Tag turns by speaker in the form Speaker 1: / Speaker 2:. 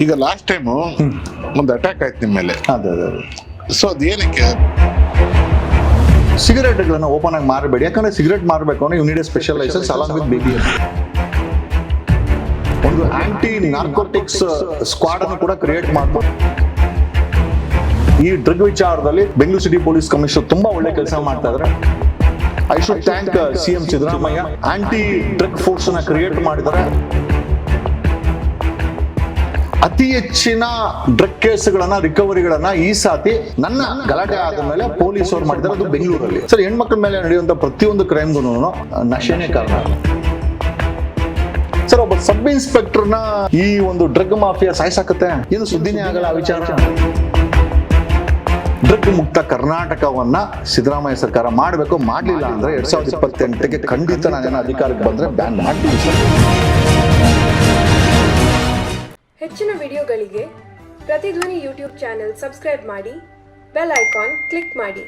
Speaker 1: ಈಗ last time ಒಂದು attack ಆಯ್ತು ನಿಮ್ಮ ಮೇಲೆ.
Speaker 2: ಅದೇ
Speaker 1: ಸೊ ಅದೇನಕ್ಕೆ?
Speaker 2: ಸಿಗರೇಟ್ಗಳನ್ನ ಓಪನ್ ಆಗಿ ಮಾರಬೇಡಿ. ಯಾಕಂದ್ರೆ ಸಿಗರೇಟ್ ಮಾರಬೇಕು ಅಂದ್ರೆ you need a special license along with BBM. ಒಂದು ಆಂಟಿ ನಾರ್ಕೋಟಿಕ್ಸ್ ಸ್ಕ್ವಾಡ್ ಅನ್ನು ಕೂಡ ಕ್ರಿಯೇಟ್ ಮಾಡ್ಬೋದು. ಈ ಡ್ರಗ್ ವಿಚಾರದಲ್ಲಿ ಬೆಂಗಳೂರು ಸಿಟಿ ಪೊಲೀಸ್ ಕಮಿಷನರ್ ತುಂಬಾ ಒಳ್ಳೆ ಕೆಲಸ ಮಾಡ್ತಾ ಇದ್ದಾರೆ. I should thank CM Siddaramaiah. Anti drug force ಅನ್ನ ಕ್ರಿಯೇಟ್ ಮಾಡಿದ್ದಾರೆ. ಅತಿ ಹೆಚ್ಚಿನ ಡ್ರಗ್ ಕೇಸ್ಗಳನ್ನ ರಿಕವರಿಗಳನ್ನ ಈ ಸಾತಿ ನನ್ನ ಗಲಾಟೆ ಆದ ಮೇಲೆ ಪೊಲೀಸ್ ಅವ್ರು ಮಾಡಿದ್ದಾರೆ. ಅದು ಬೆಂಗಳೂರಲ್ಲಿ. ಸರ್, ಹೆಣ್ಮಕ್ಳ ಮೇಲೆ ನಡೆಯುವಂತ ಪ್ರತಿಯೊಂದು ಕ್ರೈಮ್ಗೂ ನಶೆನೇ ಕಾರಣ. ಸರ್, ಒಬ್ಬ ಸಬ್ ಇನ್ಸ್ಪೆಕ್ಟರ್ನ ಈ ಒಂದು ಡ್ರಗ್ ಮಾಫಿಯಾ ಸಾಯಿಸಾಕತ್ತೆ. ಏನು ಸುದ್ದಿನೇ ಆಗಲ್ಲ ಆ ವಿಚಾರ. ಡ್ರಗ್ ಮುಕ್ತ ಕರ್ನಾಟಕವನ್ನ ಸಿದ್ದರಾಮಯ್ಯ ಸರ್ಕಾರ ಮಾಡಬೇಕು. ಮಾಡಲಿಲ್ಲ ಅಂದ್ರೆ 2028ಗೆ ಖಂಡಿತ ನಾನೇನು ಅಧಿಕಾರಕ್ಕೆ ಬಂದ್ರೆ ಬ್ಯಾನ್ ಮಾಡ್ತೀವಿ ಸರ್.
Speaker 3: ಹೆಚ್ಚಿನ ವಿಡಿಯೋಗಳಿಗೆ ಪ್ರತಿಧ್ವನಿ ಯೂಟ್ಯೂಬ್ ಚಾನೆಲ್ ಸಬ್ಸ್ಕ್ರೈಬ್ ಮಾಡಿ, ಬೆಲ್ ಐಕಾನ್ ಕ್ಲಿಕ್ ಮಾಡಿ.